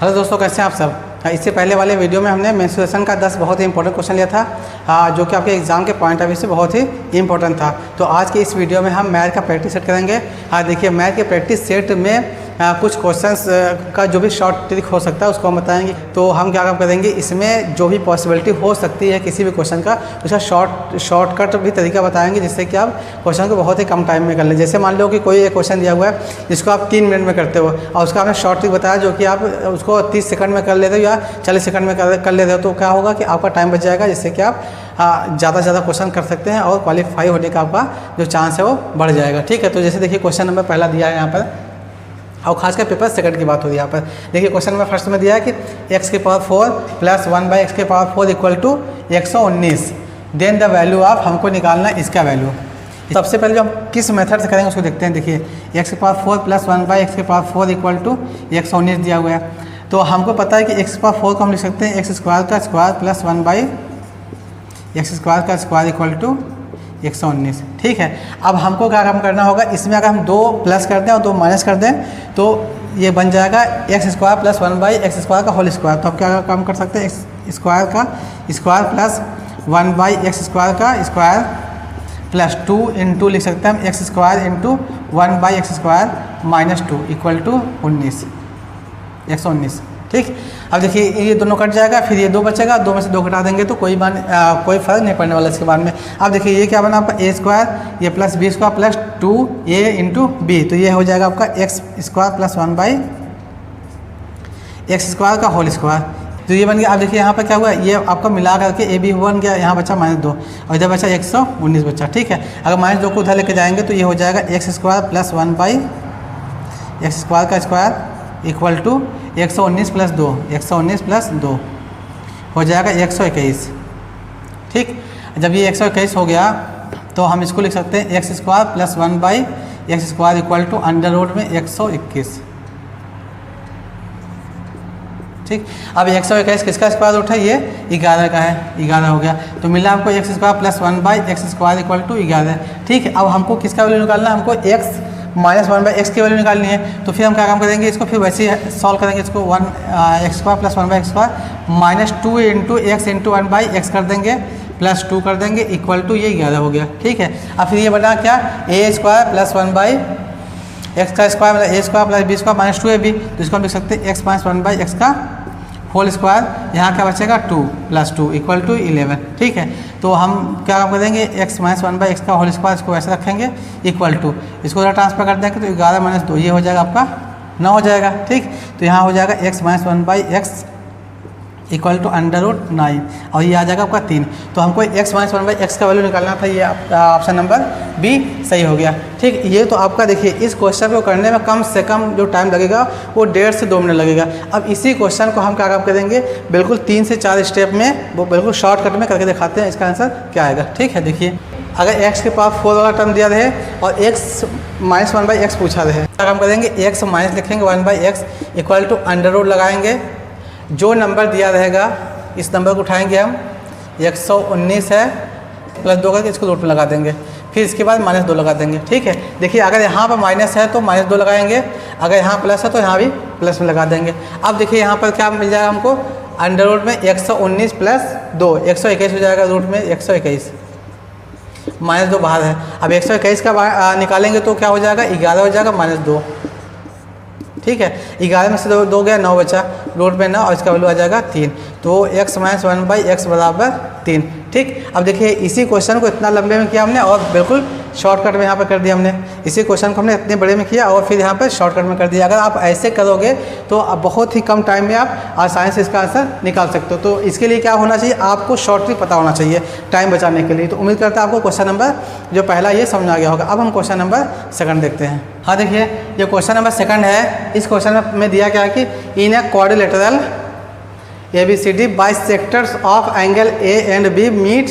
Hello दोस्तों, कैसे हैं आप सब। इससे पहले वाले वीडियो में हमने मेंस्ट्रुएशन का 10 बहुत ही इंपॉर्टेंट क्वेश्चन लिया था, जो कि आपके एग्जाम के पॉइंट ऑफ व्यू से बहुत ही इंपॉर्टेंट था। तो आज की इस वीडियो में हम मैथ का प्रैक्टिस सेट करेंगे। देखिए, मैथ के प्रैक्टिस सेट में कुछ क्वेश्चंस का जो भी शॉर्ट ट्रिक हो सकता है उसको हम बताएंगे। तो हम क्या काम करेंगे, इसमें जो भी पॉसिबिलिटी हो सकती है किसी भी क्वेश्चन का, उसका शॉर्टकट भी तरीका बताएंगे, जिससे कि आप क्वेश्चन को बहुत ही कम टाइम में कर लें। जैसे मान लो कि कोई एक क्वेश्चन दिया हुआ है जिसको आप 3 मिनट में करते हो, और उसका आपने शॉर्ट ट्रिक बताया जो कि आप उसको 30 सेकंड में कर लेते हो या 40 सेकंड में कर लेते हो, तो क्या होगा कि आपका टाइम बच जाएगा, जिससे कि आप ज़्यादा से ज़्यादा क्वेश्चन कर सकते हैं और क्वालिफाई होने का आपका जो चांस है वो बढ़ जाएगा। ठीक है, तो जैसे देखिए क्वेश्चन नंबर पहला दिया है यहाँ पर, और खासकर पेपर सेकंड की बात हो रही है यहाँ पर। देखिए क्वेश्चन नंबर फर्स्ट में दिया है कि x की पावर 4 प्लस 1/x की power 4 equal to 119, then the value of, हमको निकालना इसका वैल्यू। सबसे पहले जो हम किस मेथड से करेंगे उसको देखते हैं। देखिए x की पावर 4 प्लस 1/x की पावर 4 इक्वल टू 119 दिया हुआ है, तो हमको पता है कि x की पावर 4 को हम लिख सकते हैं x स्क्वायर का स्क्वायर प्लस 1/x स्क्वायर का स्क्वायर इक्वल टू 119। ठीक है, अब हमको क्या काम करना होगा, इसमें अगर हम 2 प्लस कर दें और 2 माइनस कर दें तो ये बन जाएगा x square plus 1/x square का होल स्क्वायर। तो अब क्या काम कर सकते हैं, x स्क्वायर का स्क्वायर प्लस 1/x स्क्वायर का स्क्वायर प्लस 2 इंटू लिख सकते हैं हम x square into 1/x square minus 2 equal to 119। ठीक, अब देखिए ये दोनों कट जाएगा, फिर ये 2 बचेगा, 2 में से 2 घटा देंगे तो कोई कोई फर्क नहीं पड़ने वाला इसके बाद में। अब देखिए ये क्या बना आपका a स्क्वायर, ये plus b square plus 2a into b, तो ये हो जाएगा आपका x square plus 1/x square का होल स्क्वायर, तो ये बन गया। अब देखिए यहाँ पर क्या हुआ, ये आपका मिला करके a b बन गया, यहाँ बचा -2 और इधर बचा 119 बचा। ठीक है, अगर -2 को उधर लेके जाएंगे तो ये हो जाएगा x square plus 1/x square का square equal to 119 plus 2, 119 plus 2 हो जाएगा 121। ठीक, जब ये 121 हो गया तो हम इसको लिख सकते हैं x square plus 1/x square equal to under root में 121। ठीक, अब 121 किसका स्क्वायर रूट है, ये 11 का है, 11 हो गया, तो मिला हमको x square plus 1/x square equal to 11। ठीक है, अब हमको किसका वैल्यू निकालना है, हमको x माइनस 1/x की वैल्यू निकालनी है। तो फिर हम क्या काम करेंगे, इसको फिर वैसे ही सॉल्व करेंगे, इसको x square plus 1/x square minus 2 into x into 1/x कर देंगे प्लस 2 कर देंगे इक्वल टू ये 11 हो गया। ठीक है, अब फिर ये बना क्या, a स्क्वायर प्लस 1/x का स्क्वायर मतलब a square plus b square minus 2ab, तो इसको हम लिख सकते हैं x माइनस 1/x का होल स्क्वायर, यहाँ क्या बचेगा 2 प्लस 2 इक्वल टू 11। ठीक है, तो हम क्या काम करेंगे, x माइनस 1/x का होल स्क्वायर इसको वैसे रखेंगे इक्वल टू, इसको जरा ट्रांसफर कर देंगे तो 11 माइनस 2 ये हो जाएगा आपका 9 हो जाएगा। ठीक, तो यहाँ हो जाएगा x minus 1/x equal to under root 9 और ये आ जाएगा आपका 3। तो हमको x माइनस 1/x का वैल्यू निकालना था, ये ऑप्शन नंबर बी सही हो गया। ठीक, ये तो आपका देखिए इस क्वेश्चन को करने में कम से कम जो टाइम लगेगा वो 1.5 से 2 मिनट लगेगा। अब इसी क्वेश्चन को हम क्या काम करेंगे, बिल्कुल 3 से 4 स्टेप में वो बिल्कुल शॉर्टकट में करके दिखाते हैं इसका आंसर क्या आएगा। ठीक है, देखिए अगर x के पावर 4 वाला टर्म दिया रहे और x माइनस 1/x पूछा रहे, क्या काम करेंगे, x माइनस लिखेंगे 1/x equal to under root लगाएंगे, जो नंबर दिया रहेगा इस नंबर को उठाएंगे हम, 119 है प्लस 2 करके इसको रूट में लगा देंगे, फिर इसके बाद -2 लगा देंगे। ठीक है, देखिए अगर यहाँ पर माइनस है तो -2 लगाएंगे, अगर यहाँ प्लस है तो यहाँ भी प्लस में लगा देंगे। अब देखिए यहाँ पर क्या मिल जाएगा हमको, अंडर रूट में 119 प्लस 2 121 हो जाएगा, रूट में 121 -2 बाहर है। अब 121 का निकालेंगे तो क्या हो जाएगा, 11 हो जाएगा -2। ठीक है, 11 में से 2 गया, 9 बचा, रूट में 9 और इसका वैल्यू आ जाएगा 3, तो x माइनस 1/x बराबर 3। ठीक, अब देखिए इसी क्वेश्चन को इतना लंबे में किया हमने और बिल्कुल शॉर्टकट में यहाँ पर कर दिया हमने, इसी क्वेश्चन को हमने इतने बड़े में किया और फिर यहाँ पर शॉर्टकट में कर दिया। अगर आप ऐसे करोगे तो आप बहुत ही कम टाइम में आप आसानी से इसका आंसर निकाल सकते हो। तो इसके लिए क्या होना चाहिए, आपको शॉर्ट ट्रिक पता होना चाहिए टाइम बचाने के लिए। तो उम्मीद करता है आपको क्वेश्चन नंबर जो पहला ये समझ आ गया होगा। अब हम क्वेश्चन नंबर सेकंड देखते हैं। हाँ देखिए, ये क्वेश्चन नंबर सेकंड है। इस क्वेश्चन में दिया क्या है कि in a quadrilateral ABCD bisectors of angle A and B meet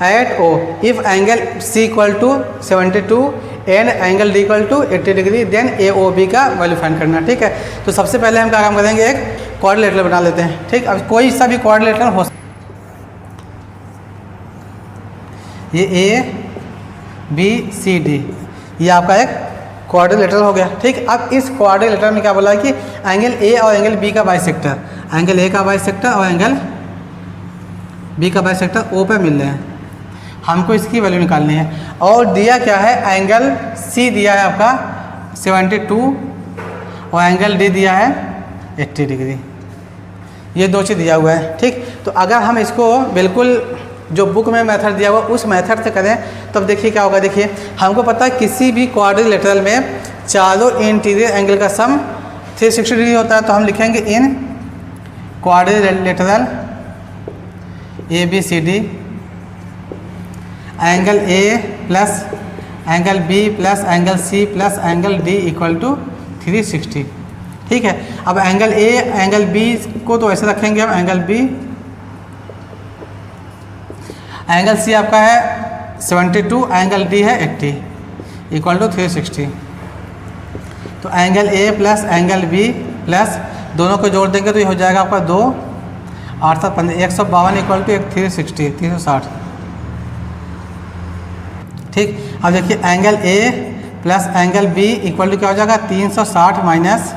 at O if angle C equal to 72 and angle D equal to 80 degree, then AOB का वैल्यू फाइंड करना। ठीक है, तो सबसे पहले हम क्या काम करेंगे, एक क्वाड्रिलेटरल बना लेते हैं। ठीक, अब कोई सा भी क्वाड्रिलेटरल हो, ये A B C D ये आपका एक क्वाड्रिलेटरल हो गया। ठीक, अब इस क्वाड्रिलेटरल में क्या बोला है कि एंगल ए और एंगल बी का बाइसेक्टर, एंगल ए का बाइसेक्टर और एंगल बी का बाइसेक्टर ओ पे मिल रहे हैं, हमको इसकी वैल्यू निकालनी है। और दिया क्या है, एंगल सी दिया है आपका 72 और एंगल डी दिया है 80 डिग्री, ये दो चीज़ दिया हुआ है। ठीक, तो अगर हम इसको बिल्कुल जो बुक में मेथड दिया हुआ उस मेथड से करें तब देखिए क्या होगा। देखिए हमको पता है किसी भी क्वाड्रिलेटरल में चारों इंटीरियर एंगल का सम 360 डिग्री होता है, तो हम लिखेंगे in quadrilateral ABCD angle A plus angle B plus angle C plus angle D equal to 360। ठीक है, अब एंगल A एंगल B को तो ऐसे रखेंगे हम, एंगल B, एंगल C आपका है 72, एंगल D है 80 इक्वल टू 360। तो angle A plus angle B plus दोनों को जोड़ देंगे तो ये हो जाएगा आपका 2 8 7 15 152 इक्वल टू 360 360। ठीक, अब देखिए angle A plus angle B equal to क्या हो जाएगा 360 माइनस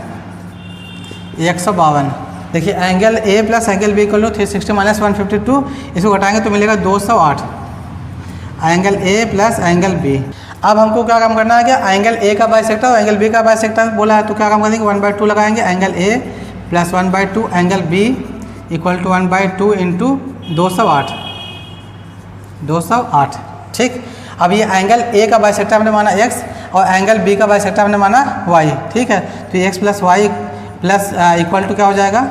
152। देखिए angle A plus angle B equal to 360 minus 152, इसको घटाएंगे तो मिलेगा 208। Angle A plus angle B, अब हमको क्या काम करना है, क्या एंगल A का बाइसेक्टर और एंगल B का बाइसेक्टर बोला है, तो क्या काम करेंगे 1/2 लगाएंगे, angle A plus 1/2 angle B equal to 1/2 into 208 208। ठीक, अब ये एंगल A का बाइसेक्टर हमने माना x और एंगल B का बाइसेक्टर हमने माना y। ठीक है, तो x plus y plus equal to क्या हो जाएगा,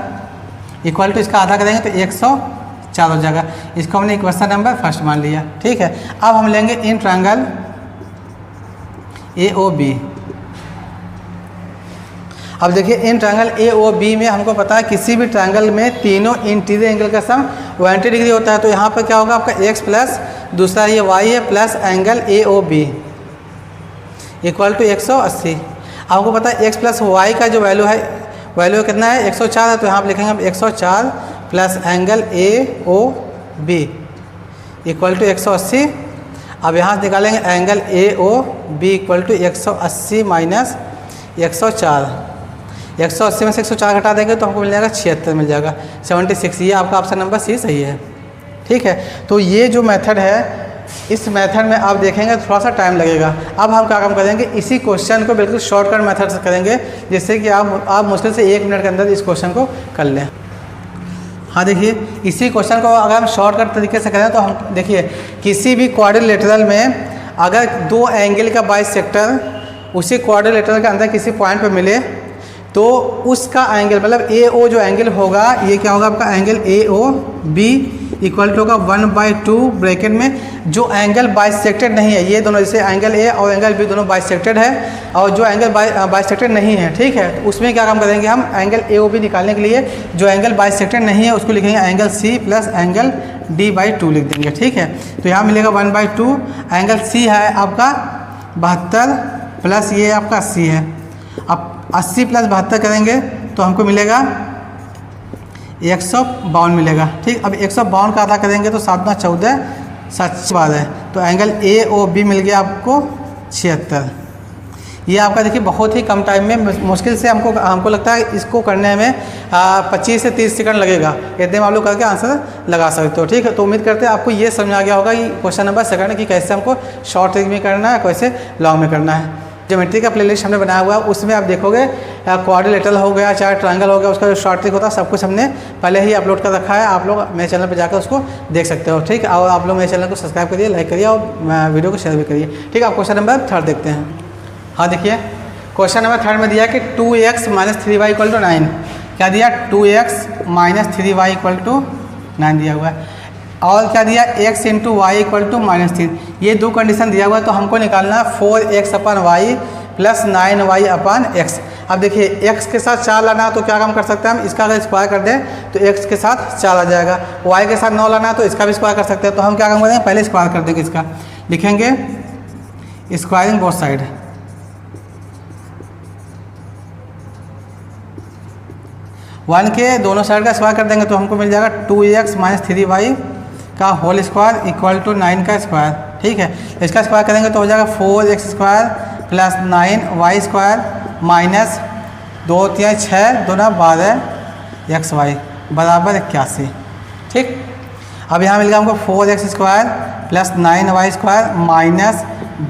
इक्वल टू इसका आधा करेंगे तो 104 हो जाएगा। इसको हमने इक्वेशन नंबर फर्स्ट मान लिया। ठीक है, अब हम लेंगे इन ट्रायंगल AOB। अब देखिए इन ट्रायंगल AOB में हमको पता है किसी भी ट्रायंगल में तीनों इंटीरियर एंगल का सम 180 डिग्री होता है, तो यहाँ पर क्या होगा आपका x प्लस दूसरा ये y है plus angle AOB equal to 180। आपको पता है x प्लस y का जो वैल्यू कितना है 104 है, तो यहाँ पर लिखेंगे हम 104 plus angle AOB equal to 180। अब यहाँ से निकालेंगे angle AOB equal to 180 minus 104, 180 में से 104 घटा देंगे तो हमको मिल जाएगा 76 मिल जाएगा 76। ये आपका ऑप्शन नंबर सी सही है। ठीक है, तो ये जो मेथड है इस मेथड में आप देखेंगे थोड़ा सा टाइम लगेगा। अब हम क्या काम करेंगे, इसी क्वेश्चन को बिल्कुल शॉर्टकट मेथड से करेंगे, जिससे कि आप मुश्किल से 1 मिनट के अंदर इस क्वेश्चन को कर लें। हाँ देखिए, इसी क्वेश्चन को अगर हम शॉर्टकट तरीके से करें तो हम देखिए किसी भी क्वाड्रिलेटरल में अगर दो एंगल का बाइसेक्टर उसी क्वाड्रिलेटरल के अंदर किसी पॉइंट पर मिले तो उसका एंगल मतलब AO जो एंगल होगा ये क्या होगा आपका एंगल AOB इक्वल टू होगा 1/2 ब्रैकेट में जो एंगल बाइसेक्टेड नहीं है, ये दोनों जैसे एंगल A और एंगल B दोनों बाइसेक्टेड है और जो एंगल बाइसेक्टेड नहीं है, ठीक है, तो उसमें क्या काम करेंगे हम एंगल AOB निकालने के लिए जो एंगल बाइसेक्टेड नहीं है उसको लिखेंगे angle C plus angle D/2 लिख देंगे। ठीक है, तो यहाँ मिलेगा 1/2, एंगल C है आपका 72 प्लस ये आपका 80 है। अब 80 प्लस 72 करेंगे तो हमको मिलेगा 152 मिलेगा। ठीक, अब 152 का आधा करेंगे तो 7 × 14 7/12, तो एंगल AOB मिल गया आपको 76। ये आपका देखिए बहुत ही कम टाइम में मुश्किल से हमको लगता है इसको करने में 25 से 30 सेकंड लगेगा, इतने में आप लोग करके आंसर लगा सकते हो। ठीक है, तो उम्मीद करते हैं आपको ये समझ आ गया होगा कि क्वेश्चन नंबर सेकंड कि कैसे हमको शॉर्ट ट्रिक में करना है, कैसे लॉन्ग में करना है। ज्योमेट्री का प्लेलिस्ट हमने बनाया हुआ है, उसमें आप देखोगे क्वाड्रिलेटरल हो गया चाहे ट्रायंगल हो गया, उसका जो शॉर्ट ट्रिक होता है सब कुछ हमने पहले ही अपलोड कर रखा है, आप लोग मेरे चैनल पर जाकर उसको देख सकते हो। ठीक, और आप लोग मेरे चैनल को सब्सक्राइब करिए, लाइक करिए और वीडियो को शेयर भी करिए। ठीक, आप क्वेश्चन नंबर 3 देखते हैं। हाँ देखिए, क्वेश्चन नंबर 3 में दिया कि 2x - 3y इक्वल टू 9। क्या दिया, 2x - 3y इक्वल टू 9 दिया हुआ है, और क्या दिया x × y इक्वल टू -3। ये दो कंडीशन दिया हुआ है, तो हमको निकालना 4x/y प्लस 9y/x। अब देखिए x के साथ 4 लाना तो क्या काम कर सकते हैं हम, इसका अगर स्क्वायर कर दें तो x के साथ 4 आ जाएगा, y के साथ 9 लाना तो इसका भी स्क्वायर कर सकते हैं। तो हम क्या काम करेंगे, पहले स्क्वायर कर देंगे, इसका लिखेंगे स्क्वायरिंग बोथ साइड। वन के दोनों साइड का स्क्वायर कर देंगे तो हमको मिल जाएगा 2x - 3y का होल स्क्वायर इक्वल टू 9 का स्क्वायर। ठीक है, इसका स्क्वायर करेंगे तो हो जाएगा 4x² plus 9y² minus 2 3 6 2 12 xy बराबर 81। ठीक, अब यहाँ मिल गया हमको 4x² plus 9y² minus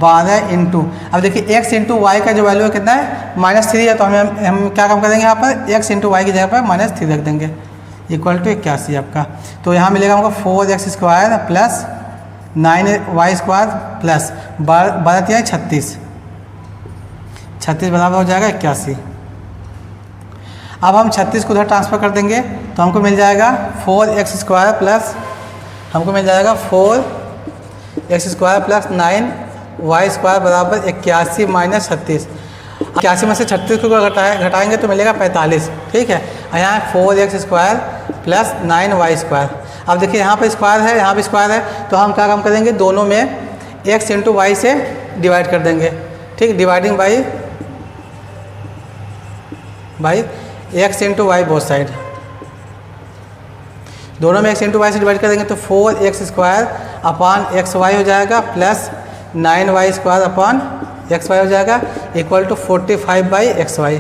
12 into, अब देखिए x इंटू वाई का जो वैल्यू है कितना है -3 है, तो हम क्या काम करेंगे यहाँ पर x इंटू वाई की जगह पर -3 रख देंगे इक्वल टू 81 आपका। तो यहाँ मिलेगा हमको 4x² प्लस 9y² प्लस 12 3 36 बराबर हो जाएगा 81। अब हम 36 को उधर ट्रांसफ़र कर देंगे तो हमको मिल जाएगा 4x² प्लस, हमको मिल जाएगा 4x² प्लस 9y² बराबर 81 माइनस 36। 81 में से 36 को घटाएंगे तो मिलेगा 45। ठीक है, यहाँ 4x² प्लस 9y²। अब देखिए यहाँ पे स्क्वायर है, यहाँ पे स्क्वायर है, तो हम क्या काम करेंगे दोनों में x इंटू वाई से डिवाइड कर देंगे। ठीक, dividing by x into y both side, दोनों में x इंटू वाई से डिवाइड कर देंगे तो 4x² अपान xy हो जाएगा प्लस 9y² अपान xy हो जाएगा इक्वल टू 45/xy।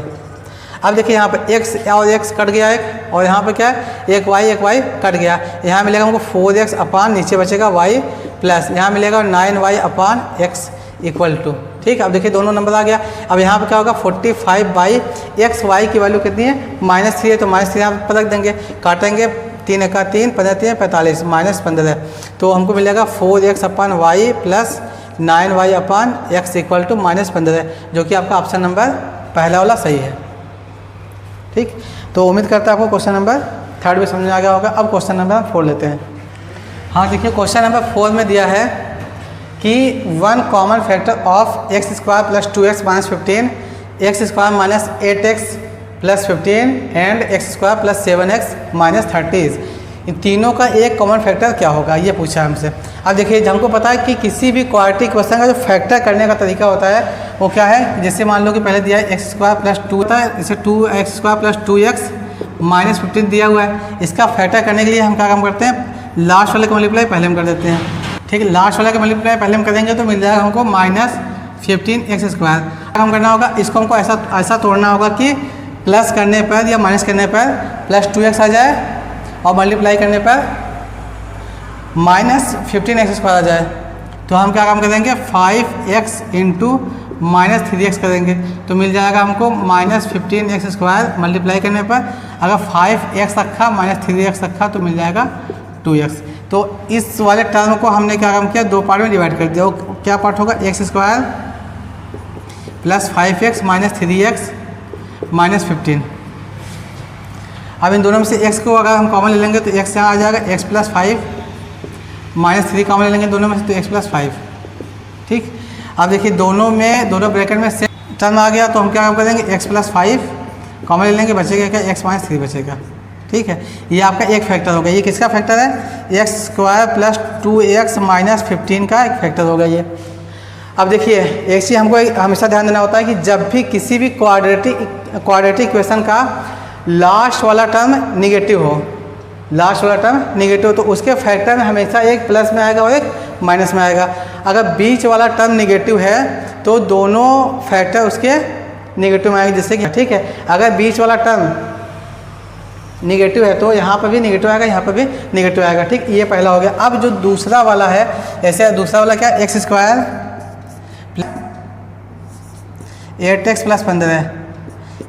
अब देखिए यहाँ पर x और x कट गया एक, और यहाँ पर क्या है एक y कट गया, यहाँ मिलेगा हमको 4x अपान नीचे बचेगा y प्लस यहाँ मिलेगा 9y upon x equal to. ठीक, अब देखिए दोनों नंबर आ गया। अब यहाँ पर क्या होगा 45/xy की वैल्यू कितनी है -3 है, तो -3 यहाँ पर रख देंगे, काटेंगे 3 × 3 15 3 45 -15, तो हमको मिलेगा 4x upon y plus 9y upon x equal to -15, जो कि आपका ऑप्शन नंबर पहला वाला सही है। ठीक, तो उम्मीद करता है आपको क्वेश्चन नंबर 3 भी समझ में आ गया होगा। अब क्वेश्चन नंबर 4 लेते हैं। हाँ देखिए, क्वेश्चन नंबर 4 में दिया है कि 1 common factor of x² plus 2x minus 15, x² minus 8x plus 15 and x² plus 7x minus 30, इन तीनों का एक कॉमन फैक्टर क्या होगा, ये पूछा हमसे। अब देखिए हमको पता है कि किसी भी क्वाड्रेटिक क्वेश्चन का जो फैक्टर करने का तरीका होता है वो क्या है, जैसे मान लो कि पहले दिया है x² प्लस 2 था, इसे 2x² प्लस 2x माइनस 15 दिया हुआ है। इसका फैक्टर करने के लिए हम क्या काम करते हैं, लास्ट वाले का मल्टीप्लाई पहले हम कर देते हैं। ठीक है, लास्ट वाले का मल्टीप्लाई पहले हम करेंगे तो मिल जाएगा हमको -15x²। काम करना होगा, इसको हमको ऐसा तोड़ना होगा कि प्लस करने पर या माइनस करने पर प्लस 2x आ जाए और मल्टीप्लाई करने पर -15x² आ जाए। तो हम क्या काम करेंगे 5x इंटू -3x करेंगे तो मिल जाएगा हमको -15x² मल्टीप्लाई करने पर, अगर 5x रखा -3x रखा तो मिल जाएगा 2x। तो इस वाले टर्म को हमने क्या काम किया, 2 पार्ट में डिवाइड कर दिया। वो क्या पार्ट होगा x² plus 5x minus 3x minus 15। अब इन दोनों में से x को अगर हम कॉमन ले लेंगे तो x यहाँ आ जाएगा x प्लस 5 माइनस 3 कॉमन ले लेंगे दोनों में से तो x प्लस 5। ठीक, अब देखिए दोनों ब्रैकेट में सेम टर्म आ गया तो हम क्या काम करेंगे x प्लस 5 कॉमन ले लेंगे, बचेगा क्या x माइनस 3 बचेगा। ठीक है, ये आपका एक फैक्टर होगा। ये किसका फैक्टर है, x² प्लस 2x माइनस 15 का एक फैक्टर होगा ये। अब देखिए एक चीज़ हमको हमेशा ध्यान देना होता है कि जब भी किसी भी क्वाड्रेटिक इक्वेशन का लास्ट वाला टर्म निगेटिव हो, तो उसके फैक्टर में हमेशा एक प्लस में आएगा और एक माइनस में आएगा। अगर बीच वाला टर्म निगेटिव है तो दोनों फैक्टर उसके निगेटिव में आएंगे, जैसे कि ठीक है अगर बीच वाला टर्म निगेटिव है तो यहाँ पर भी निगेटिव आएगा, यहाँ पर भी निगेटिव आएगा। ठीक, ये पहला हो गया। अब जो दूसरा वाला है, ऐसे दूसरा वाला क्या, x² 8x प्लस 15 है,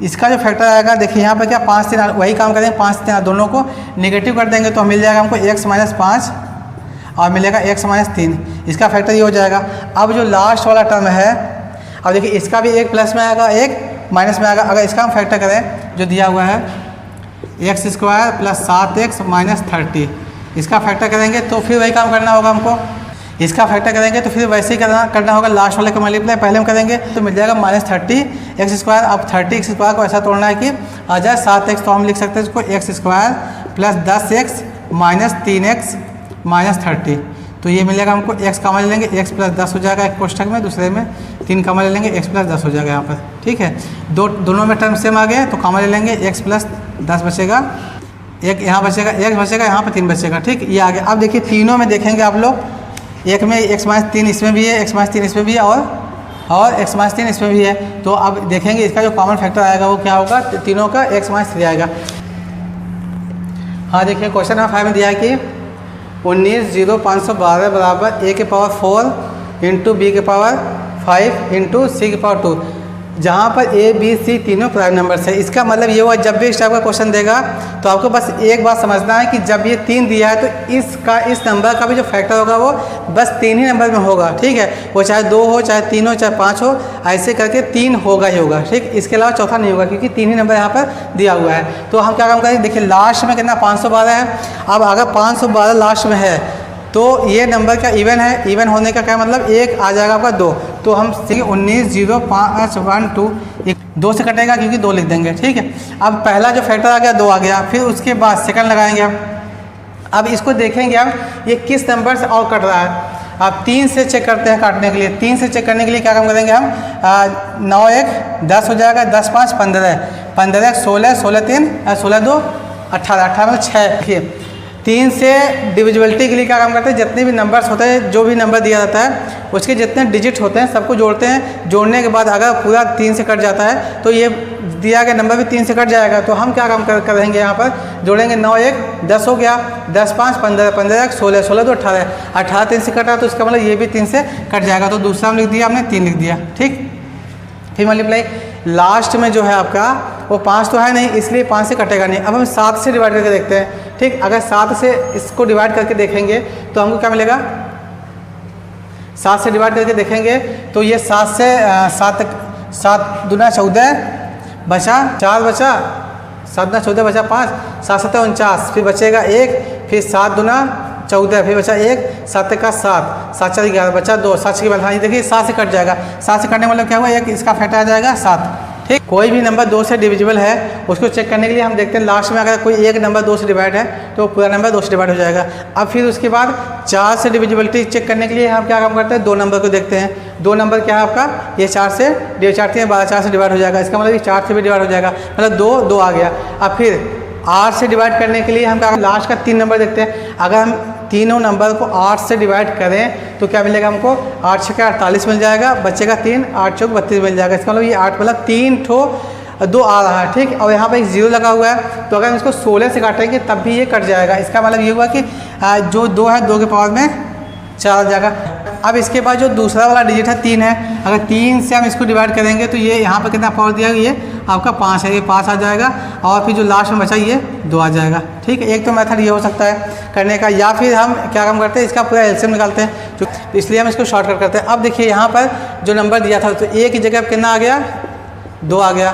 इसका जो फैक्टर आएगा देखिए यहाँ पर क्या 5 3 वही काम करेंगे, 5 3 दोनों को निगेटिव कर देंगे तो मिल जाएगा हमको x माइनस 5 और मिलेगा x माइनस 3, इसका फैक्टर ये हो जाएगा। अब जो लास्ट वाला टर्म है, अब देखिए इसका भी एक प्लस में आएगा एक माइनस में आएगा। अगर इसका हम फैक्टर करें जो दिया हुआ है x² प्लस 7x माइनस 30, इसका फैक्टर करेंगे तो फिर वही काम करना होगा हमको। इसका फैक्टर करेंगे तो फिर वैसे ही करना होगा, लास्ट वाले का मल्टीप्लाई पहले हम करेंगे तो मिल जाएगा -30x²। अब 30x² को ऐसा तोड़ना है कि आ जाए 7x, तो हम लिख सकते हैं इसको x² plus 10x minus 3x minus 30। तो ये मिलेगा हमको x कॉमन ले लेंगे, x प्लस 10 हो जाएगा एक कोष्ठक में, दूसरे में 3 कॉमन ले लेंगे, x प्लस 10 हो जाएगा यहाँ पर। ठीक है, दोनों में टर्म सेम आ गए तो कॉमन ले लेंगे, x प्लस 10 बचेगा, एक यहाँ बचेगा, x बचेगा, यहाँ पर 3 बचेगा। ठीक, ये आ गया। अब देखिए तीनों में देखेंगे आप लोग, एक में x माइनस 3 इसमें भी है, x माइनस 3 इसमें भी है और x माइनस 3 इसमें भी है। तो अब देखेंगे इसका जो कॉमन फैक्टर आएगा वो क्या होगा, तीनों का x माइनस 3 आएगा। हाँ देखिए क्वेश्चन नंबर 5 में दिया है कि 19,0512 बराबर a के पावर 4 इंटू बी के पावर 5 इंटू सी के पावर 2, जहाँ पर a b c तीनों प्राइम नंबर्स है। इसका मतलब ये हुआ जब भी इस टाइप का क्वेश्चन देगा तो आपको बस एक बात समझना है कि जब ये 3 दिया है तो इस नंबर का भी जो फैक्टर होगा वो बस 3 ही नंबर में होगा, ठीक है। वो चाहे 2 हो, चाहे 3 हो, चाहे 5 हो, ऐसे करके 3 होगा ही होगा, ठीक। इसके अलावा चौथा नहीं होगा क्योंकि 3 ही नंबर यहाँ पर दिया हुआ है। तो हम क्या काम करेंगे, देखिए लास्ट में कितना 512 है। अब अगर 512 लास्ट में है तो ये नंबर का इवन है, इवन होने का क्या मतलब, एक आ जाएगा आपका 2। तो हम 19,0512 2 से कटेगा क्योंकि 2 लिख देंगे, ठीक है। अब पहला जो फैक्टर आ गया 2 आ गया, फिर उसके बाद सेकंड लगाएंगे हम। अब इसको देखेंगे हम ये किस नंबर से और कट रहा है। अब 3 से चेक करते हैं काटने के लिए। 3 से चेक करने के लिए क्या काम करेंगे हम, 9 1 10 हो जाएगा, 10 5 15, 15 1 16, 16 3 16 2 18, 18 में 6। देखिए 3 से डिविजिबिलिटी के लिए क्या काम करते हैं, जितने भी नंबर्स होते हैं, जो भी नंबर दिया जाता है उसके जितने डिजिट होते हैं सबको जोड़ते हैं। जोड़ने के बाद अगर पूरा 3 से कट जाता है तो ये दिया गया नंबर भी 3 से कट जाएगा। तो हम क्या काम करेंगे, यहाँ पर जोड़ेंगे 9 1 10 हो गया, 10 5 15, 15 1 16, 16 2 18, 18 3 से कटा तो इसका मतलब ये भी 3 से कट जाएगा। तो दूसरा हम लिख दिया, हमने 3 लिख दिया, ठीक। फिर मल्टीप्लाई लास्ट में जो है आपका वो 5 तो है नहीं, इसलिए 5 से कटेगा नहीं। अब हम 7 से डिवाइड करके देखते हैं, ठीक। अगर 7 से इसको डिवाइड करके देखेंगे तो हमको क्या मिलेगा, 7 से डिवाइड करके देखेंगे तो ये 7 से 7 दूना 14 बचा 4 बचा, 7 दूना 14 बचा 5, 7 7 49, फिर बचेगा 1, फिर 7 दूना 14, फिर बचा 1, 7 का 7, 7 4 11 बचा 2, 7 के बाद हाँ देखिए 7 से कट जाएगा। 7 से कटने मतलब क्या हुआ, एक इसका फैक्टर आ जाएगा 7, ठीक। कोई भी नंबर 2 से डिविजिबल है उसको चेक करने के लिए हम देखते हैं लास्ट में अगर कोई एक नंबर 2 से डिवाइड है तो पूरा नंबर 2 से डिवाइड हो जाएगा। अब फिर उसके बाद 4 से डिविजिबिलिटी चेक करने के लिए हम क्या काम करते हैं, 2 नंबर को देखते हैं। 2 नंबर क्या है आपका, ये 4 से 4 12 4 से डिवाइड हो जाएगा, इसका मतलब ये 4 से भी डिवाइड हो जाएगा, मतलब 2 2 आ गया। अब फिर 8 से डिवाइड करने के लिए हम क्या लास्ट का 3 नंबर देखते हैं। अगर हम तीनों नंबर को 8 से डिवाइड करें तो क्या मिलेगा हमको, 8 6 48 मिल जाएगा, बचेगा 3, 8 चौक 32 मिल जाएगा। इसका मतलब ये 8 मतलब 3 ठो 2 आ रहा है, ठीक। और यहाँ पर एक 0 लगा हुआ है, तो अगर हम इसको 16 से काटेंगे तब भी ये कट जाएगा। इसका मतलब ये हुआ कि जो 2 है 2 के पावर में 4 आ जाएगा। अब इसके बाद जो दूसरा वाला डिजिट है 3 है, अगर 3 से हम इसको डिवाइड करेंगे तो ये यहाँ पर कितना पावर दिया, ये आपका 5 है, ये 5 आ जाएगा। और फिर जो लास्ट में बचा ये 2 आ जाएगा, ठीक है। एक तो मेथड ये हो सकता है करने का, या फिर हम क्या काम करते हैं इसका पूरा एलसीएम निकालते हैं, तो इसलिए हम इसको शॉर्टकट करते हैं। अब देखिए यहाँ पर जो नंबर दिया था तो ए की जगह पर कितना आ गया, 2 आ गया,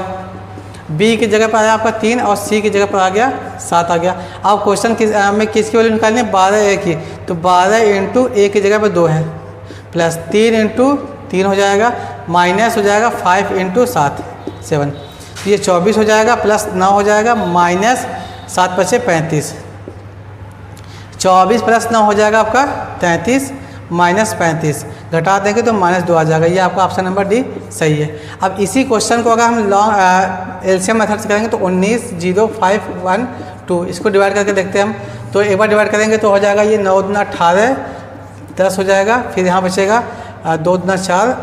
बी की जगह पर आया आपका 3 और सी की जगह पर आ गया 7 आ गया। अब क्वेश्चन में किसकी वैल्यू निकालनी है, 12 ए की, तो 12 इंटू ए की जगह पर 2 है, प्लस 3 इंटू 3 हो जाएगा, माइनस हो जाएगा 5 इंटू 7 7, ये 24 हो जाएगा, प्लस 9 हो जाएगा, माइनस 7 बचे 35, 24 प्लस 9 हो जाएगा आपका 33, माइनस 35 घटा देंगे तो माइनस 2 आ जाएगा। ये आपका ऑप्शन नंबर डी सही है। अब इसी क्वेश्चन को अगर हम लॉन्ग एलसीएम मेथड से करेंगे तो 19,0512 इसको डिवाइड करके देखते हैं हम। तो एक बार डिवाइड करेंगे तो हो जाएगा ये 9 दूना 18 10 हो जाएगा, फिर यहाँ बचेगा 2 दूना 4,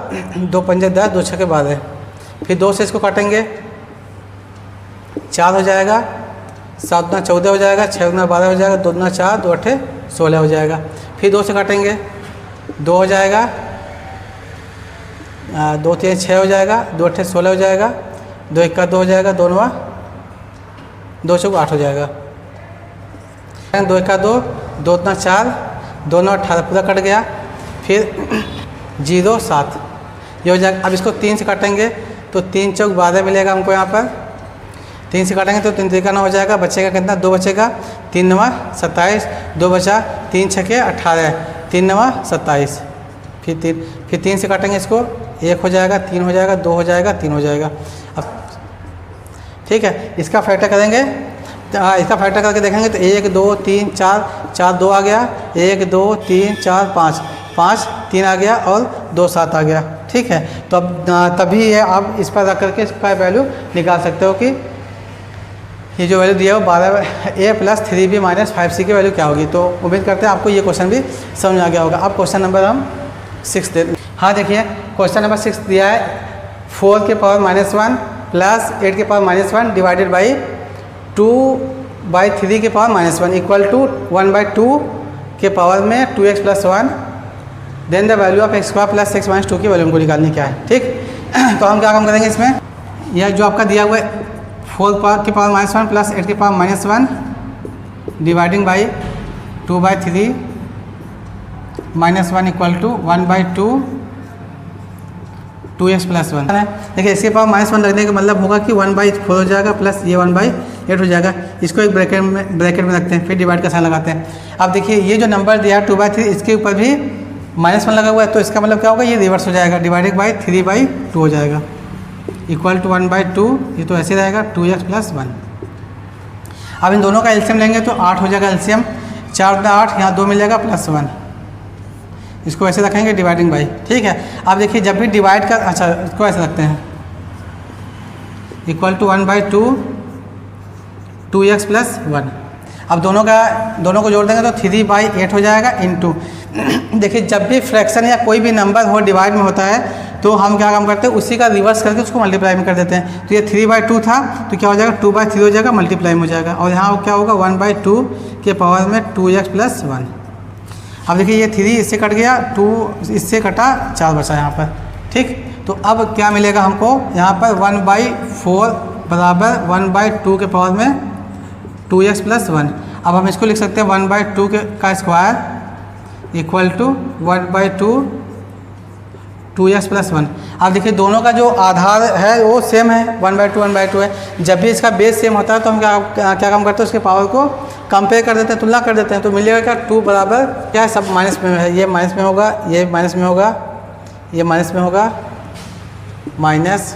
2 पंजे 10, 2 छक्के 12, फिर 2 से इसको काटेंगे 4 हो जाएगा, 7 दूना 14 हो जाएगा, 6 दूना 12 हो जाएगा, 2 दूना 4, 2 8 16 हो जाएगा, फिर 2 से काटेंगे 2 हो जाएगा, 2 3 6 हो जाएगा, 2 8 16 हो जाएगा, 2 1 2 हो जाएगा, 2 9 2 चौक 8 हो जाएगा, 2 1 2, 2 3 4, 2 9 18 पूरा कट गया, फिर 0 7 ये हो जाएगा। अब इसको 3 से काटेंगे तो 3 चौक 12 मिलेगा हमको यहाँ पर, 3 से काटेंगे तो 3 3 9 हो जाएगा, बचेगा कितना 2 बचेगा, 3 9 27, 2 बचा, 3 छक्के 18, 3 9 27, फिर 3 से काटेंगे इसको 1 हो जाएगा, 3 हो जाएगा, 2 हो जाएगा, 3 हो जाएगा। अब ठीक है, इसका फैक्टर करेंगे, इसका फैक्टर करके देखेंगे तो 1 2 3 4 4 2 आ गया, 1 2 3 4 5 5 3 आ गया और 2 7 आ गया, ठीक है। तो अब तभी ये आप इस पर रख करके इसका वैल्यू निकाल सकते हो कि ये जो वैल्यू दिया है वो 12a plus 3b minus 5c की वैल्यू क्या होगी। तो उम्मीद करते हैं आपको ये क्वेश्चन भी समझ आ गया होगा। अब क्वेश्चन नंबर हम 6 देते हैं। हाँ देखिए क्वेश्चन नंबर 6 दिया है 4 के पावर -1 प्लस 8 के पावर -1 डिवाइडेड बाई 2/3 के पावर -1 इक्वल टू 1/2 के पावर में 2x + 1 then the value of x² + x - 2 की वैल्यू हमको निकालनी क्या है। ठीक, तो हम क्या काम करेंगे इसमें, यह जो आपका दिया हुआ है 4 के पावर -1 प्लस 8 के power -1 dividing by 2/3 -1 equal to 1/2 2x + 1 है। देखिए इसके पावर -1 रखने का मतलब होगा कि 1/4 हो जाएगा प्लस ये 1/8 हो जाएगा। इसको एक ब्रैकेट में रखते हैं, फिर डिवाइड का साइन लगाते हैं। अब देखिए ये जो नंबर दिया है 2/3 इसके ऊपर भी -1 लगा हुआ है, तो इसका मतलब क्या होगा, ये रिवर्स हो जाएगा, डिवाइडेड बाई 3/2 हो जाएगा इक्वल टू 1/2। ये तो ऐसे रहेगा 2x + 1। अब इन दोनों का एलसीएम लेंगे तो 8 हो जाएगा एलसीएम, 4 × 8 यहाँ 2 मिलेगा प्लस 1, इसको ऐसे रखेंगे डिवाइडिंग बाई। ठीक है, अब देखिए जब भी डिवाइड कर, अच्छा इसको ऐसे रखते हैं इक्वल टू 1/2 2x + 1। अब दोनों को जोड़ देंगे तो 3/8 हो जाएगा इनटू। देखिए जब भी फ्रैक्शन या कोई भी नंबर हो डिवाइड में होता है तो हम क्या काम करते हैं, उसी का रिवर्स करके उसको मल्टीप्लाई में कर देते हैं। तो ये 3/2 था तो क्या हो जाएगा 2/3 हो जाएगा, मल्टीप्लाई में हो जाएगा, और यहाँ क्या होगा 1/2 के पावर में 2x + 1। अब देखिए ये 3 इससे कट गया, 2 इससे कटा, 4 बचा यहाँ पर। ठीक, तो अब क्या मिलेगा हमको यहाँ पर 1/4 बराबर 1/2 के पावर में 2x + 1। अब हम इसको लिख सकते हैं 1/2 का स्क्वायर इक्वल टू 1/2 2x + 1। अब देखिए दोनों का जो आधार है वो सेम है, 1/2 है। जब भी इसका बेस सेम होता है तो हम क्या काम करते हैं, उसके पावर को कंपेयर कर देते हैं, तुलना कर देते हैं। तो मिलेगा क्या 2 बराबर क्या है, सब माइनस में है, ये माइनस में होगा, ये माइनस में होगा, ये माइनस में होगा, माइनस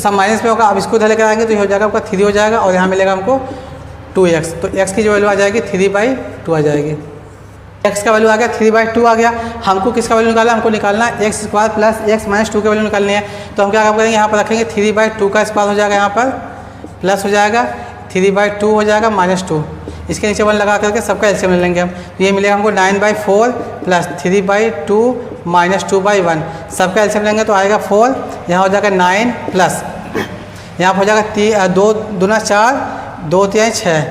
सब माइनस में होगा। अब इसको इधर लेकर आएंगे तो ये हो जाएगा आपका 3 हो जाएगा, और यहाँ मिलेगा हमको 2x। तो x की जो वैल्यू आ जाएगी 3/2 आ जाएगी। x का वैल्यू आ गया 3/2 आ गया। हमको किसका वैल्यू निकालना है, हमको निकालना है x² + x - 2 की वैल्यू निकालनी है। तो हम क्या काम करेंगे, यहाँ पर रखेंगे 3/2 का स्क्वायर हो जाएगा, यहाँ पर प्लस हो जाएगा 3/2 हो जाएगा -2, इसके नीचे 1 लगा करके सबका एलसीएम ले लेंगे हम। तो ये मिलेगा हमको 9/4 प्लस 3/2 -2/1, सबका एलसीएम लेंगे तो आएगा 4, यहाँ हो जाएगा 9 प्लस यहाँ पर हो जाएगा 2 दूना 4 2 3 6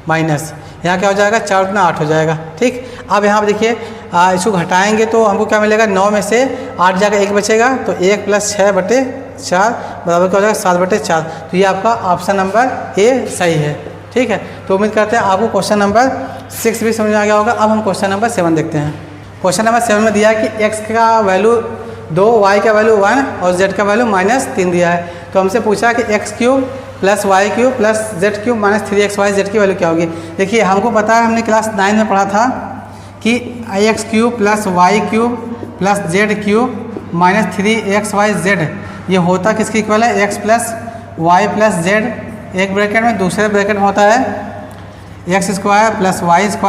माइनस यहाँ क्या हो जाएगा 4 दूना 8 हो जाएगा। ठीक, अब यहाँ पर देखिए इसको घटाएंगे तो हमको क्या मिलेगा, 9 में से 8 जाकर 1 बचेगा, तो 1 + 6/4 बराबर क्या हो जाएगा 7/4। तो ये आपका ऑप्शन नंबर ए सही है। ठीक है, तो उम्मीद करते हैं आपको क्वेश्चन नंबर 6 भी समझ में आ गया होगा। अब हम क्वेश्चन नंबर 7 देखते हैं। क्वेश्चन नंबर 7 में दिया है कि x का वैल्यू 2, y का वैल्यू 1 और z का वैल्यू -3 दिया है। तो हमसे पूछा कि x³ + y³ + z³ - 3xyz की वैल्यू क्या होगी। देखिए हमको पता है, हमने क्लास 9 में पढ़ा था कि x³ + y³ + z³ - 3xyz ये होता किसके इक्वल है, x + y + z, एक ब्रैकेट में, दूसरे ब्रैकेट में होता है x² + y² + z² -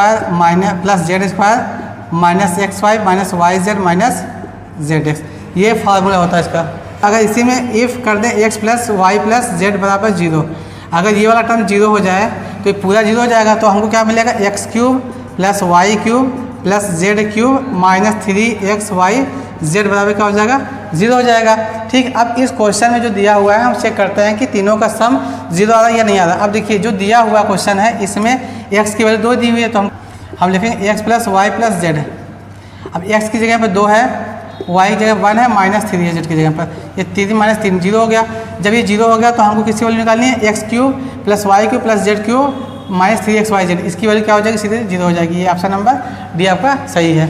xy - yz - ये फार्मूला होता है इसका। अगर इसी में इफ़ कर दें x + y + z बराबर 0, अगर ये वाला टर्म 0 हो जाए तो ये पूरा 0 हो जाएगा। तो हमको क्या मिलेगा, x³ + y³ + z³ - 3xyz बराबर क्या हो जाएगा, 0 हो जाएगा। ठीक, अब इस क्वेश्चन में जो दिया हुआ है हम चेक करते हैं कि तीनों का सम 0 आ रहा है या नहीं आ रहा। अब देखिए जो दिया हुआ क्वेश्चन है इसमें x की वैल्यू 2 दी हुई है, तो हम लिखेंगे x + y + z। अब x की जगह पर 2 है, y की जगह 1 है, -3 है z की जगह पर, ये 3 - 3 0 हो गया। जब ये 0 हो गया तो हमको किसकी वैल्यू निकालनी है, x³ + y³ + z³ - 3xyz, इसकी वैल्यू क्या हो जाएगी, सीधे 0 हो जाएगी। ये ऑप्शन नंबर डी आपका सही है।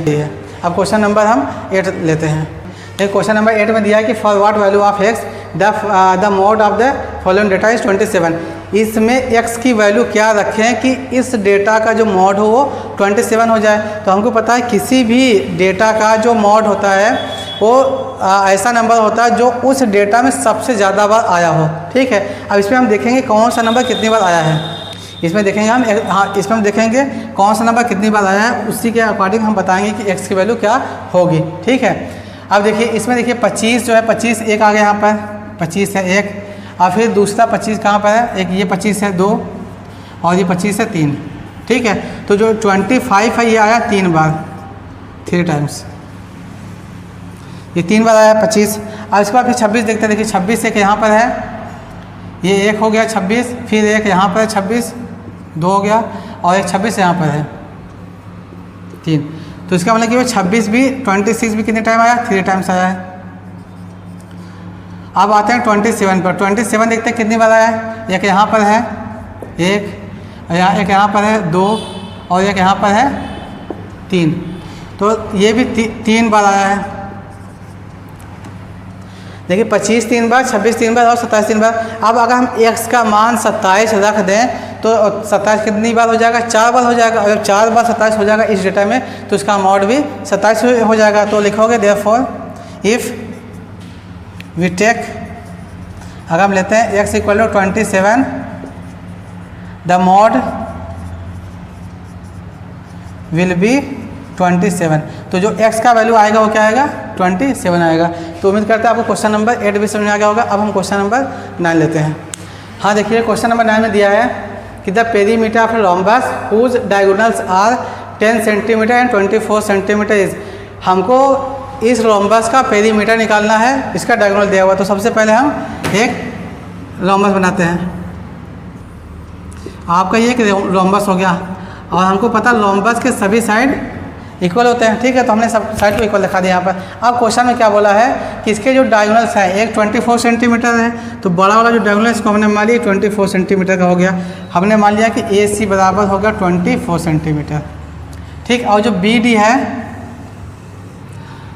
अब क्वेश्चन नंबर हम 8 लेते हैं। एक क्वेश्चन नंबर 8 में दिया है कि for what value of x the mode of the following data is 27। इसमें x की वैल्यू क्या रखें कि इस डेटा का जो मॉड हो वो 27 हो जाए। तो हमको पता है किसी भी डेटा का जो मॉड होता है वो ऐसा नंबर होता है जो उस डेटा में सबसे ज़्यादा बार आया हो। ठीक है, अब इसमें हम देखेंगे कौन सा नंबर कितनी बार आया है, इसमें देखेंगे हम, हाँ इसमें हम देखेंगे कौन सा नंबर कितनी बार आया है, उसी के अकॉर्डिंग हम बताएंगे कि x की वैल्यू क्या होगी। ठीक है, अब देखिए इसमें देखिए 25 जो है 25 एक आ गया, यहाँ पर 25 है 1, और फिर दूसरा 25 कहाँ पर है, एक ये 25 है 2, और ये 25 है 3। ठीक है, तो जो 25 है ये आया 3 बार, 3 टाइम्स। ये 3 बार आया 25। अब इसके बाद फिर 26 देखते हैं। देखिए 26 एक यहाँ पर है, ये एक हो गया 26, फिर एक यहाँ पर है 26, 2 हो गया, और एक 26 यहाँ पर है 3। तो इसका मतलब कि वो 26 भी 26 भी कितने टाइम आया, 3 टाइम्स आया है। अब आते हैं 27 पर। 27 देखते हैं कितनी बार आया है। एक यहाँ पर है, एक यहाँ पर है 2, और एक यहाँ पर है 3। तो ये भी 3 बार आया है। देखिए 25 3 बार, 26 3 बार और 27 3 बार। अब अगर हम x का मान 27 रख दें तो 27 कितनी बार हो जाएगा, 4 बार हो जाएगा। अगर 4 बार 27 हो जाएगा इस डेटा में तो इसका मॉड भी 27 हो जाएगा। तो लिखोगे देयरफॉर इफ़ वी टेक, अगर हम लेते हैं x equal to 27, the mod will be 27। तो जो x का वैल्यू आएगा वो क्या आएगा, 27 आएगा। तो उम्मीद करते हैं आपको क्वेश्चन नंबर 8 भी समझ में आ गया होगा। अब हम क्वेश्चन नंबर 9 लेते हैं। हाँ देखिए क्वेश्चन नंबर 9 में दिया है कि the perimeter of rhombus whose diagonals are 10 centimetre and 24 centimetre is. हमको इस रोम्बस का पेरीमीटर निकालना है, इसका डायगोनल दिया हुआ। तो सबसे पहले हम एक रोम्बस बनाते हैं। आपका ये एक रोम्बस हो गया, और हमको पता रोम्बस के सभी साइड इक्वल होते हैं, ठीक है। तो हमने सब साइड को इक्वल लिखा दिया यहाँ पर। अब क्वेश्चन में क्या बोला है कि इसके जो डायगोनल्स हैं, एक 24 सेंटीमीटर है, तो बड़ा वाला जो डायगोनल है इसको हमने मान लिया 24 सेंटीमीटर का हो गया। हमने मान लिया कि AC बराबर होगा 24 सेंटीमीटर, ठीक। और जो BD है,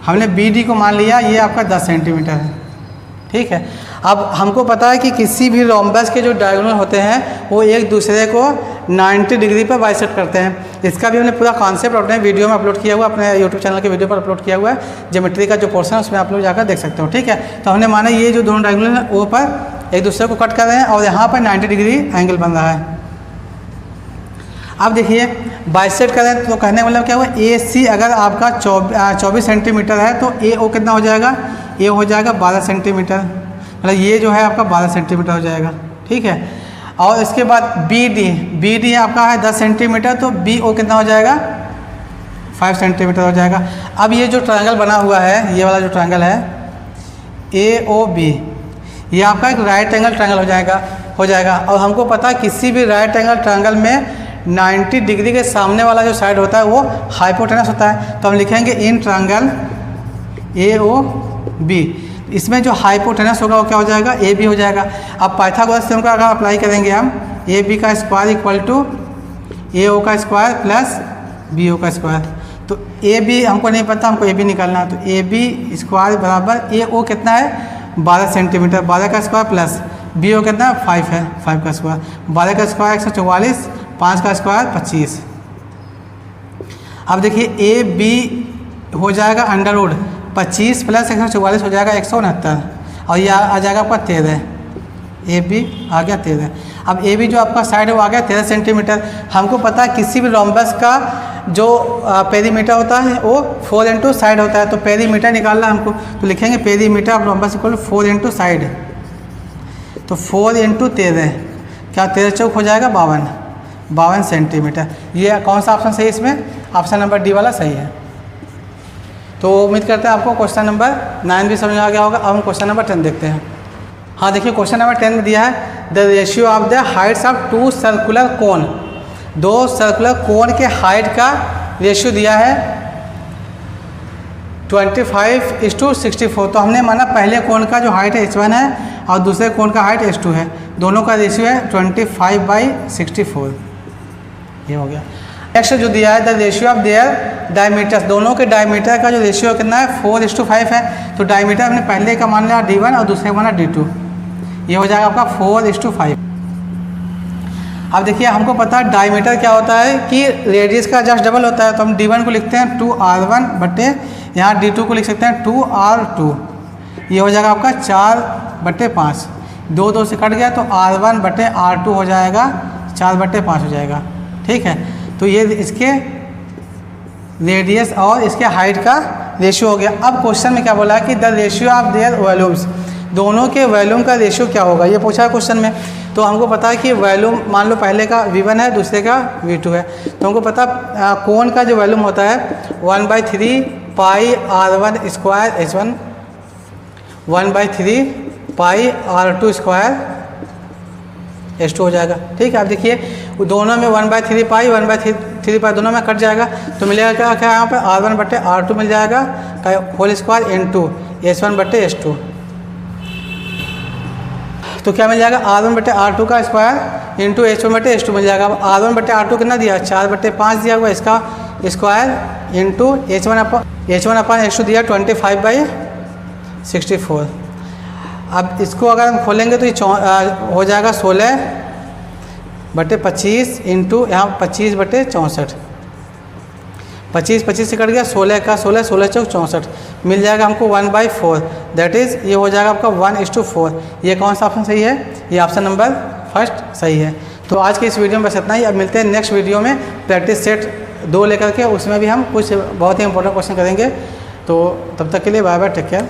हमने BD को मान लिया ये आपका 10 सेंटीमीटर है, ठीक है। अब हमको पता है कि किसी भी रोम्बस के जो डायगोनल होते हैं वो एक दूसरे को 90 डिग्री पर बाइसेक्ट करते हैं। इसका भी हमने पूरा कॉन्सेप्ट अपने वीडियो में अपलोड किया हुआ, अपने यूट्यूब चैनल के वीडियो पर अपलोड किया हुआ है। ज्योमेट्री का जो पोर्शन है उसमें आप लोग जाकर देख सकते हो, ठीक है। तो हमने माना ये जो दोनों डायगोनल हैं वो पर एक दूसरे को कट कर रहे हैं, और यहाँ पर 90 डिग्री एंगल बन रहा है। अब देखिए बाइसेक्ट करें तो कहने मतलब क्या हुआ, AC अगर आपका 24 सेंटीमीटर है तो AO कितना हो जाएगा, A हो जाएगा 12 सेंटीमीटर, मतलब ये जो है आपका 12 सेंटीमीटर हो जाएगा, ठीक है। और इसके बाद BD आपका है 10 सेंटीमीटर, तो BO कितना हो जाएगा, 5 सेंटीमीटर हो जाएगा। अब ये जो ट्रायंगल बना हुआ है, ये वाला जो ट्रायंगल है AOB, ये आपका एक राइट एंगल ट्रायंगल हो जाएगा। और हमको पता है किसी भी राइट एंगल ट्रायंगल में 90 डिग्री के सामने वाला जो साइड होता है वो हाइपोटेनस होता है। तो हम लिखेंगे इन ट्रायंगल AOB, इसमें जो हाइपोटेनस होगा वो क्या हो जाएगा, AB हो जाएगा। अब पाइथागोरस थ्योरम का अगर अप्लाई करेंगे हम, AB का स्क्वायर इक्वल टू AO का स्क्वायर प्लस BO का स्क्वायर। तो AB हमको नहीं पता, हमको AB निकालना है। तो AB स्क्वायर बराबर AO कितना है 12 सेंटीमीटर, 12 का स्क्वायर प्लस BO कितना 5 है, 5 का स्क्वायर, 12 का स्क्वायर 144, 5 का स्क्वायर 25। अब देखिए AB हो जाएगा अंडर रूट 25 प्लस 144 हो जाएगा 169, और ये आ जाएगा आपका 13। AB आ गया 13। अब AB जो आपका साइड है वो आ गया 13 सेंटीमीटर। हमको पता है किसी भी रोम्बस का जो पेरीमीटर होता है वो 4 इंटू साइड होता है। तो पेरीमीटर निकालना हमको, तो लिखेंगे perimeter of rhombus equal 4 into side. तो 4 इंटू 13, क्या 13 चौक हो जाएगा 52 सेंटीमीटर। ये कौन सा ऑप्शन सही है इसमें, ऑप्शन नंबर D वाला सही है। तो उम्मीद करते हैं आपको क्वेश्चन नंबर 9 भी समझ आ गया होगा। अब हम क्वेश्चन नंबर 10 देखते हैं। हाँ देखिए क्वेश्चन नंबर 10 में दिया है the ratio of the Heights of 2 circular cone. 2 circular cone के हाइट का रेशियो दिया है 25:64। तो हमने माना पहले कोन का जो हाइट है H1 है और दूसरे कोन का हाइट H2 है, दोनों का रेशियो है 25/64। ये हो गया। नेक्स्ट जो दिया है the ratio of their diameters, दोनों के डायमीटर का जो रेशियो कितना है 4:5 है। तो डायमीटर हमने पहले का मान लिया D1 और दूसरे का माना D2, ये हो जाएगा आपका 4:5। अब देखिए हमको पता है डायमीटर क्या होता है कि रेडियस का जस्ट डबल होता है। तो हम D1 को लिखते हैं 2R1 बटे, यहाँ D2 को लिख सकते हैं 2R2, ये हो जाएगा आपका 4/5। 2 से कट गया तो R1 बटे R2 हो जाएगा 4/5 हो जाएगा, ठीक है। तो ये इसके रेडियस और इसके हाइट का रेशियो हो गया। अब क्वेश्चन में क्या बोला है कि the ratio of their volumes, दोनों के वॉल्यूम का रेशियो क्या होगा, ये पूछा है क्वेश्चन में। तो हमको पता है कि वॉल्यूम मान लो पहले का V1 है दूसरे का V2 है। तो हमको पता कोण का जो वॉल्यूम होता है 1/3 पाई R1 स्क्वायर H1 1/3 पाई R2 स्क्वायर S2 हो जाएगा। ठीक है, आप देखिए दोनों में 1/3 पाई 1/3 पाई दोनों में कट जाएगा, तो मिलेगा क्या क्या यहाँ पे R1/R2 मिल जाएगा होल स्क्वायर इंटू S1/S2। तो क्या मिल जाएगा R1/R2 का स्क्वायर इंटू H1/H2 मिल जाएगा। अब R1/R2 कितना दिया 4/5 दिया हुआ, इसका स्क्वायर इंटू H1/H2 दिया 25/64। अब इसको अगर हम खोलेंगे तो ये हो जाएगा 16/25 इंटू यहाँ 25/64। 25 से कट गया 16 का 16 16 चौक 64 मिल जाएगा हमको 1/4। दैट इज़ ये हो जाएगा आपका 1:4। ये कौन सा ऑप्शन सही है? ये ऑप्शन नंबर फर्स्ट सही है। तो आज की इस वीडियो में बस इतना ही। अब मिलते हैं नेक्स्ट वीडियो में प्रैक्टिस सेट 2 लेकर के, उसमें भी हम कुछ बहुत ही इंपॉर्टेंट क्वेश्चन करेंगे। तो तब तक के लिए बाय बाय, टेक केयर।